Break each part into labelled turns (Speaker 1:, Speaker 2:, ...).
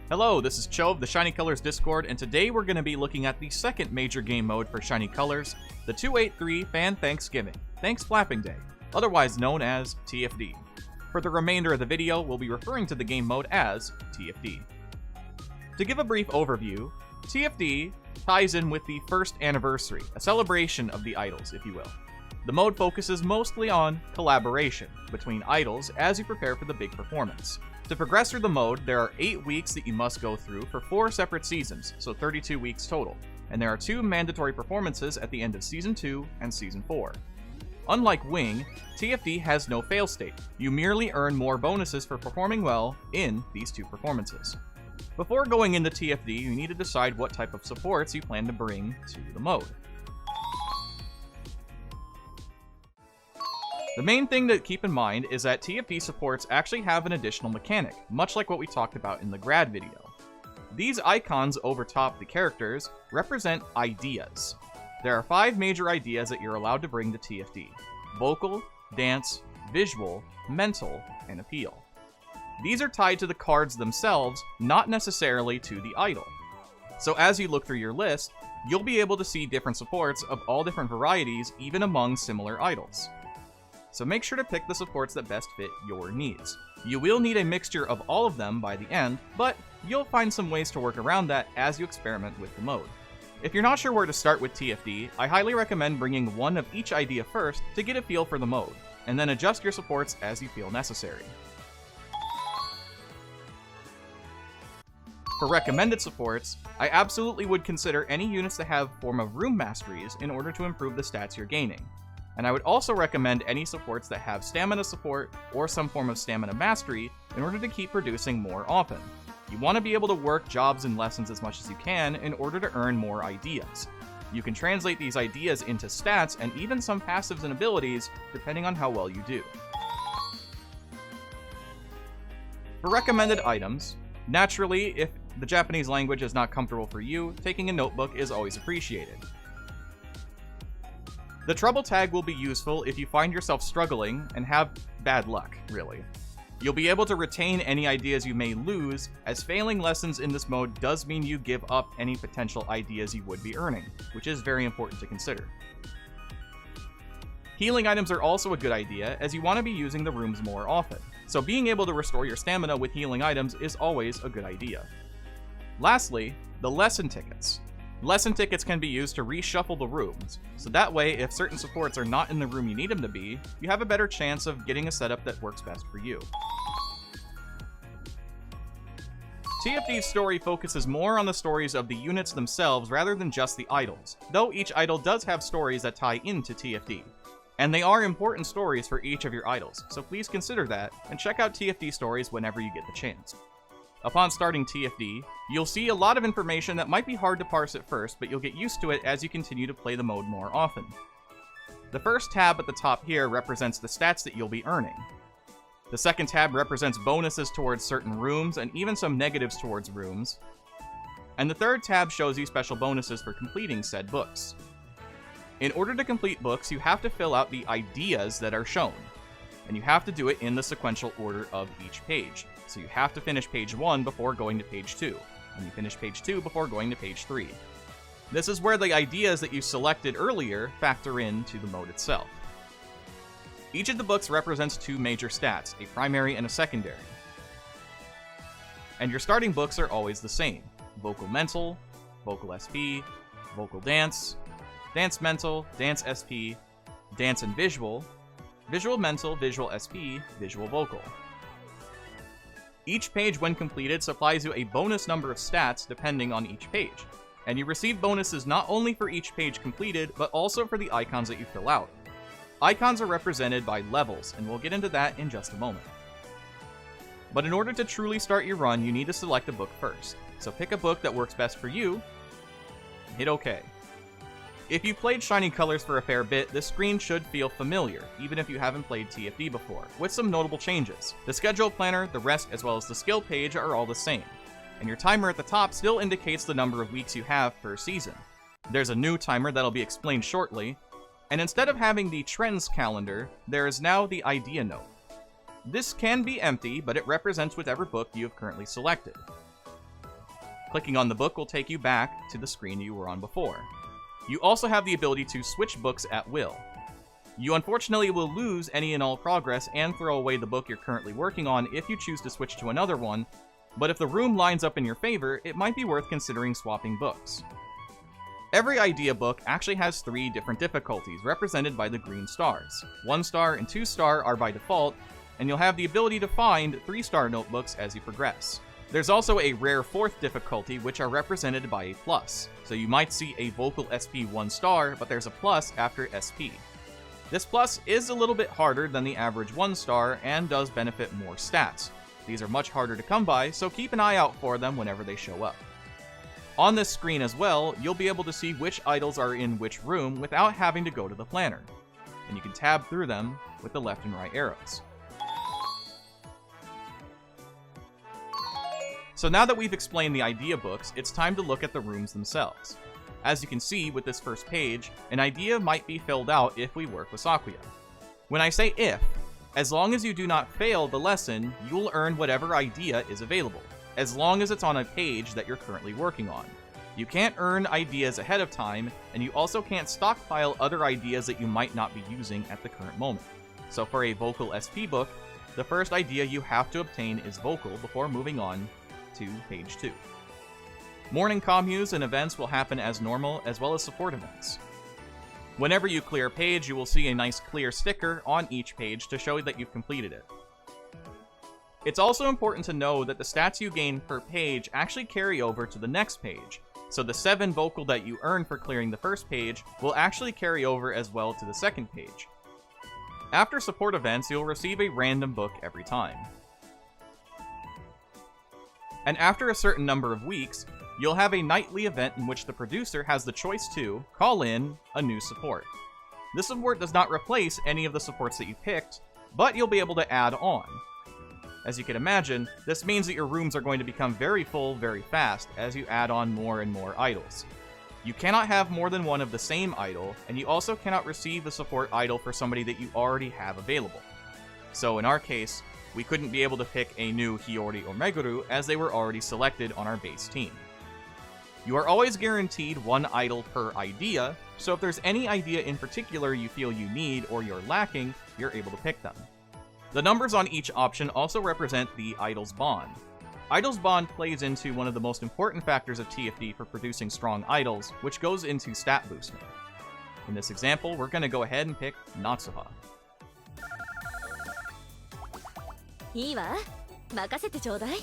Speaker 1: Hello, this is Cho of the Shiny Colors Discord, and today we're going to be looking at the second major game mode for Shiny Colors, the 283 Fan Thanksgiving, Thanks Flapping Day, otherwise known as TFD. For the remainder of the video, we'll be referring to the game mode as TFD. To give a brief overview, TFD ties in with the first anniversary, a celebration of the idols, if you will. The mode focuses mostly on collaboration between idols as you prepare for the big performance. To progress through the mode, there are 8 weeks that you must go through for 4 separate seasons, so 32 weeks total, and there are 2 mandatory performances at the end of Season 2 and Season 4. Unlike Wing, TFD has no fail state. You merely earn more bonuses for performing well in these 2 performances. Before going into TFD, you need to decide what type of supports you plan to bring to the mode. The main thing to keep in mind is that TFD supports actually have an additional mechanic, much like what we talked about in the grad video. These icons over top the characters represent ideas. There are 5 major ideas that you're allowed to bring to TFD: vocal, dance, visual, mental, and appeal. These are tied to the cards themselves, not necessarily to the idol. So as you look through your list, you'll be able to see different supports of all different varieties, even among similar idols. So make sure to pick the supports that best fit your needs. You will need a mixture of all of them by the end, but you'll find some ways to work around that as you experiment with the mode. If you're not sure where to start with TFD, I highly recommend bringing one of each idea first to get a feel for the mode, and then adjust your supports as you feel necessary. For recommended supports, I absolutely would consider any units that have form of room masteries in order to improve the stats you're gaining. And I would also recommend any supports that have stamina support or some form of stamina mastery in order to keep producing more often. You want to be able to work jobs and lessons as much as you can in order to earn more ideas. You can translate these ideas into stats and even some passives and abilities depending on how well you do. For recommended items, naturally, if the Japanese language is not comfortable for you, taking a notebook is always appreciated. The trouble tag will be useful if you find yourself struggling and have bad luck, really. You'll be able to retain any ideas you may lose, as failing lessons in this mode does mean you give up any potential ideas you would be earning, which is very important to consider. Healing items are also a good idea, as you want to be using the rooms more often, so being able to restore your stamina with healing items is always a good idea. Lastly, the lesson tickets. Lesson tickets can be used to reshuffle the rooms, so that way if certain supports are not in the room you need them to be, you have a better chance of getting a setup that works best for you. TFD's story focuses more on the stories of the units themselves rather than just the idols, though each idol does have stories that tie into TFD. And they are important stories for each of your idols, so please consider that, and check out TFD stories whenever you get the chance. Upon starting TFD, you'll see a lot of information that might be hard to parse at first, but you'll get used to it as you continue to play the mode more often. The first tab at the top here represents the stats that you'll be earning. The second tab represents bonuses towards certain rooms and even some negatives towards rooms. And the third tab shows you special bonuses for completing said books. In order to complete books, you have to fill out the ideas that are shown, and you have to do it in the sequential order of each page. So you have to finish page 1 before going to page 2, and you finish page 2 before going to page 3. This is where the ideas that you selected earlier factor into the mode itself. Each of the books represents 2 major stats, a primary and a secondary. And your starting books are always the same: Vocal Mental, Vocal SP, Vocal Dance, Dance Mental, Dance SP, Dance and Visual, Visual Mental, Visual SP, Visual Vocal. Each page, when completed, supplies you a bonus number of stats depending on each page, and you receive bonuses not only for each page completed, but also for the icons that you fill out. Icons are represented by levels, and we'll get into that in just a moment. But in order to truly start your run, you need to select a book first, so pick a book that works best for you, and hit OK. If you've played Shiny Colors for a fair bit, this screen should feel familiar, even if you haven't played TFD before, with some notable changes. The schedule planner, the rest, as well as the skill page are all the same, and your timer at the top still indicates the number of weeks you have per season. There's a new timer that'll be explained shortly, and instead of having the trends calendar, there is now the idea note. This can be empty, but it represents whatever book you have currently selected. Clicking on the book will take you back to the screen you were on before. You also have the ability to switch books at will. You unfortunately will lose any and all progress and throw away the book you're currently working on if you choose to switch to another one, but if the room lines up in your favor, it might be worth considering swapping books. Every idea book actually has 3 different difficulties, represented by the green stars. 1-star and 2-star are by default, and you'll have the ability to find 3-star notebooks as you progress. There's also a rare 4th difficulty, which are represented by a plus. So you might see a vocal SP 1-star, but there's a plus after SP. This plus is a little bit harder than the average 1-star and does benefit more stats. These are much harder to come by, so keep an eye out for them whenever they show up. On this screen as well, you'll be able to see which idols are in which room without having to go to the planner, and you can tab through them with the left and right arrows. So now that we've explained the idea books, it's time to look at the rooms themselves. As you can see with this first page, an idea might be filled out if we work with Sakuya. When I say if, as long as you do not fail the lesson, you'll earn whatever idea is available, as long as it's on a page that you're currently working on. You can't earn ideas ahead of time, and you also can't stockpile other ideas that you might not be using at the current moment. So for a vocal SP book, the first idea you have to obtain is vocal before moving on to page 2. Morning communes and events will happen as normal, as well as support events. Whenever you clear a page, you will see a nice clear sticker on each page to show that you've completed it. It's also important to know that the stats you gain per page actually carry over to the next page, so the 7 vocal that you earn for clearing the first page will actually carry over as well to the second page. After support events, you'll receive a random book every time. And after a certain number of weeks, you'll have a nightly event in which the producer has the choice to call in a new support. This support does not replace any of the supports that you picked, but you'll be able to add on. As you can imagine, this means that your rooms are going to become very full very fast as you add on more and more idols. You cannot have more than one of the same idol, and you also cannot receive a support idol for somebody that you already have available. So in our case, we couldn't be able to pick a new Hiyori or Meguru as they were already selected on our base team. You are always guaranteed 1 idol per idea, so if there's any idea in particular you feel you need or you're lacking, you're able to pick them. The numbers on each option also represent the idol's bond. Idol's bond plays into one of the most important factors of TFD for producing strong idols, which goes into stat boosting. In this example, we're going to go ahead and pick Natsuha.
Speaker 2: いいわ、任せてちょうだい。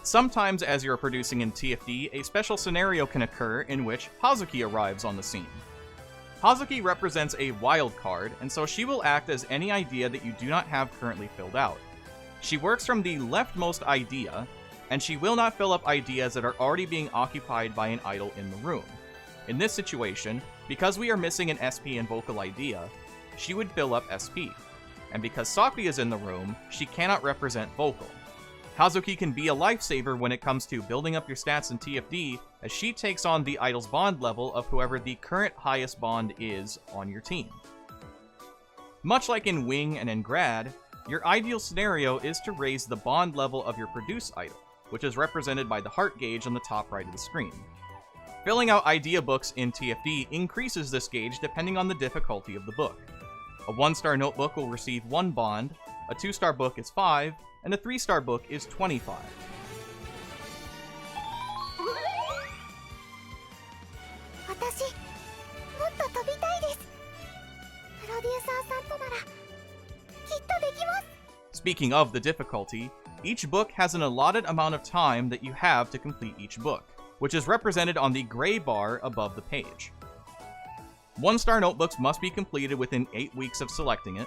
Speaker 1: Sometimes as you're producing in TFD, a special scenario can occur in which Hazuki arrives on the scene. Hazuki represents a wild card, and so she will act as any idea that you do not have currently filled out. She works from the leftmost idea, and she will not fill up ideas that are already being occupied by an idol in the room. In this situation, because we are missing an SP and vocal idea, she would fill up SP. And because Sakuya is in the room, she cannot represent vocal. Hazuki can be a lifesaver when it comes to building up your stats in TFD, as she takes on the idol's bond level of whoever the current highest bond is on your team. Much like in Wing and in Grad, your ideal scenario is to raise the bond level of your produce idol, which is represented by the heart gauge on the top right of the screen. Filling out idea books in TFD increases this gauge depending on the difficulty of the book. A 1-star notebook will receive 1 bond, a 2-star book is 5, and a 3-star book is 25.
Speaker 2: 私、もっと飛びたいです。プロデューサーさんとなら、きっとできます。
Speaker 1: Speaking of the difficulty, each book has an allotted amount of time that you have to complete each book, which is represented on the gray bar above the page. 1-star notebooks must be completed within 8 weeks of selecting it.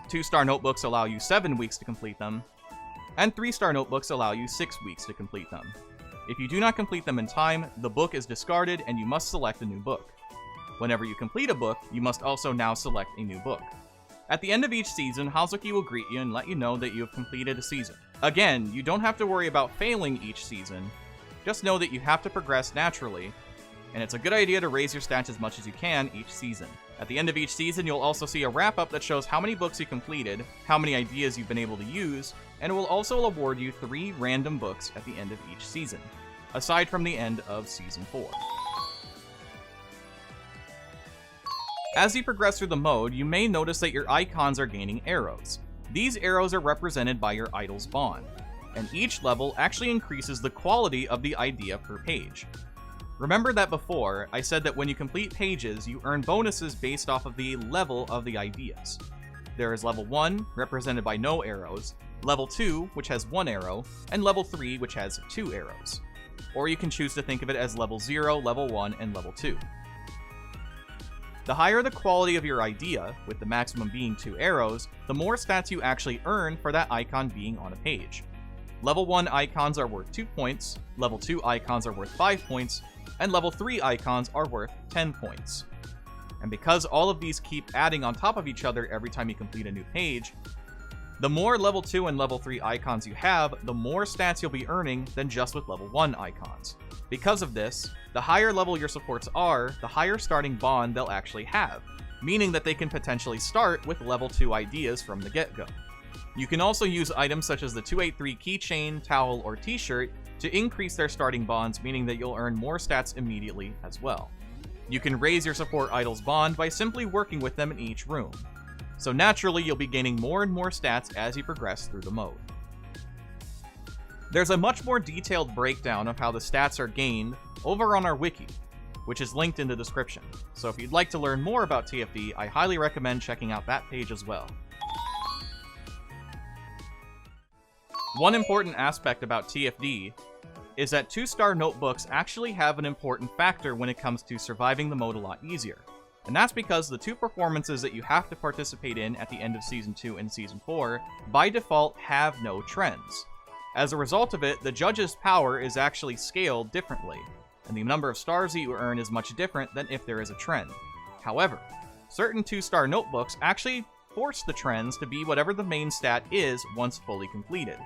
Speaker 1: 2-star notebooks allow you 7 weeks to complete them, and 3-star notebooks allow you 6 weeks to complete them. If you do not complete them in time, the book is discarded and you must select a new book. Whenever you complete a book, you must also now select a new book. At the end of each season, Hazuki will greet you and let you know that you have completed a season. Again, you don't have to worry about failing each season, just know that you have to progress naturally, and it's a good idea to raise your stats as much as you can each season. At the end of each season, you'll also see a wrap-up that shows how many books you completed, how many ideas you've been able to use, and it will also award you 3 random books at the end of each season, aside from the end of Season 4. As you progress through the mode, you may notice that your icons are gaining arrows. These arrows are represented by your idol's bond, and each level actually increases the quality of the idea per page. Remember that before, I said that when you complete pages, you earn bonuses based off of the level of the ideas. There is level 1, represented by no arrows, level 2, which has 1 arrow, and level 3, which has 2 arrows. Or you can choose to think of it as level 0, level 1, and level 2. The higher the quality of your idea, with the maximum being 2 arrows, the more stats you actually earn for that icon being on a page. Level 1 icons are worth 2 points, level 2 icons are worth 5 points, and level 3 icons are worth 10 points. And because all of these keep adding on top of each other every time you complete a new page, the more level 2 and level 3 icons you have, the more stats you'll be earning than just with level 1 icons. Because of this, the higher level your supports are, the higher starting bond they'll actually have, meaning that they can potentially start with level 2 ideas from the get-go. You can also use items such as the 283 keychain, towel, or t-shirt to increase their starting bonds, meaning that you'll earn more stats immediately as well. You can raise your support idol's bond by simply working with them in each room. So naturally, you'll be gaining more and more stats as you progress through the mode. There's a much more detailed breakdown of how the stats are gained over on our wiki, which is linked in the description. So if you'd like to learn more about TFD, I highly recommend checking out that page as well. One important aspect about TFD is that 2-star notebooks actually have an important factor when it comes to surviving the mode a lot easier. And that's because the 2 performances that you have to participate in at the end of Season 2 and Season 4, by default, have no trends. As a result of it, the judge's power is actually scaled differently, and the number of stars that you earn is much different than if there is a trend. However, certain 2-star notebooks actually force the trends to be whatever the main stat is once fully completed.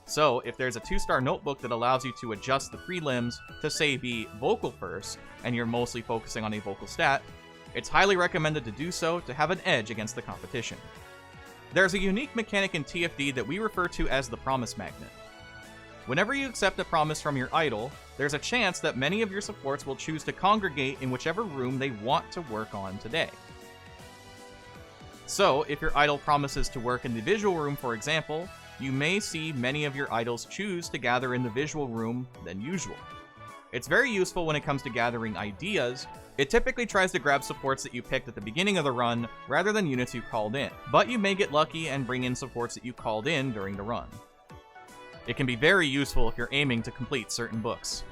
Speaker 1: So, if there's a 2-star notebook that allows you to adjust the prelims to, say, be vocal first, and you're mostly focusing on a vocal stat, it's highly recommended to do so to have an edge against the competition. There's a unique mechanic in TFD that we refer to as the promise magnet. Whenever you accept a promise from your idol, there's a chance that many of your supports will choose to congregate in whichever room they want to work on today. So, if your idol promises to work in the visual room, for example, you may see many of your idols choose to gather in the visual room than usual. It's very useful when it comes to gathering ideas. It typically tries to grab supports that you picked at the beginning of the run, rather than units you called in, but you may get lucky and bring in supports that you called in during the run. It can be very useful if you're aiming to complete certain books.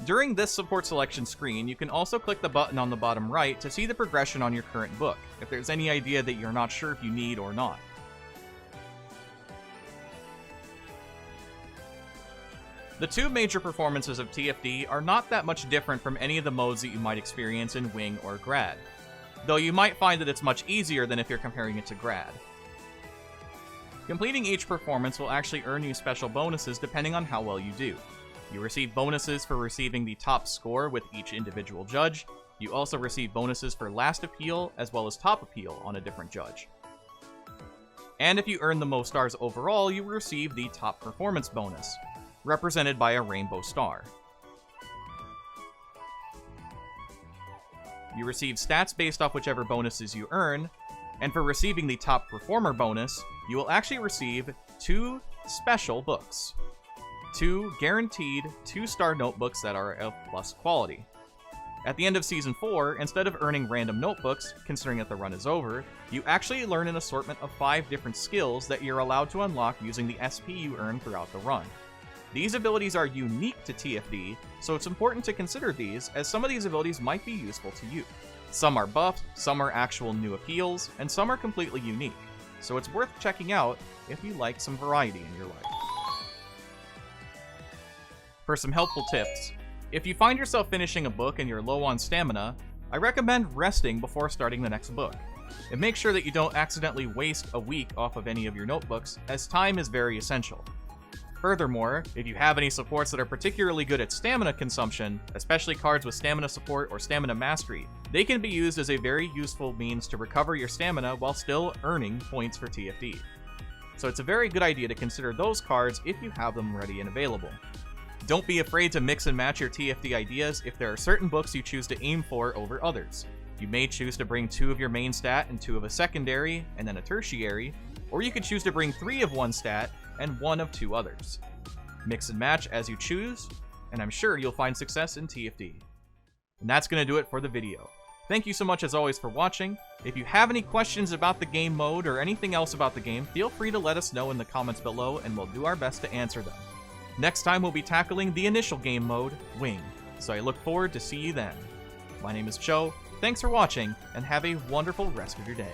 Speaker 1: During this support selection screen, you can also click the button on the bottom right to see the progression on your current book, if there's any idea that you're not sure if you need or not. The 2 major performances of TFD are not that much different from any of the modes that you might experience in Wing or Grad, though you might find that it's much easier than if you're comparing it to Grad. Completing each performance will actually earn you special bonuses depending on how well you do. You receive bonuses for receiving the top score with each individual judge. You also receive bonuses for last appeal as well as top appeal on a different judge. And if you earn the most stars overall, you receive the top performance bonus, represented by a rainbow star. You receive stats based off whichever bonuses you earn, and for receiving the top performer bonus, you will actually receive 2 special books. 2 guaranteed 2-star notebooks that are of plus quality. At the end of Season 4, instead of earning random notebooks, considering that the run is over, you actually learn an assortment of 5 different skills that you're allowed to unlock using the SP you earn throughout the run. These abilities are unique to TFD, so it's important to consider these, as some of these abilities might be useful to you. Some are buffed, some are actual new appeals, and some are completely unique, so it's worth checking out if you like some variety in your life. For some helpful tips, if you find yourself finishing a book and you're low on stamina, I recommend resting before starting the next book. And make sure that you don't accidentally waste a week off of any of your notebooks, as time is very essential. Furthermore, if you have any supports that are particularly good at stamina consumption, especially cards with stamina support or stamina mastery, they can be used as a very useful means to recover your stamina while still earning points for TFD. So it's a very good idea to consider those cards if you have them ready and available. Don't be afraid to mix and match your TFD ideas if there are certain books you choose to aim for over others. You may choose to bring 2 of your main stat and 2 of a secondary, and then a tertiary, or you could choose to bring 3 of one stat and 1 of 2 others. Mix and match as you choose, and I'm sure you'll find success in TFD. And that's going to do it for the video. Thank you so much as always for watching. If you have any questions about the game mode or anything else about the game, feel free to let us know in the comments below and we'll do our best to answer them. Next time we'll be tackling the initial game mode, Wing, so I look forward to see you then. My name is Cho, thanks for watching, and have a wonderful rest of your day.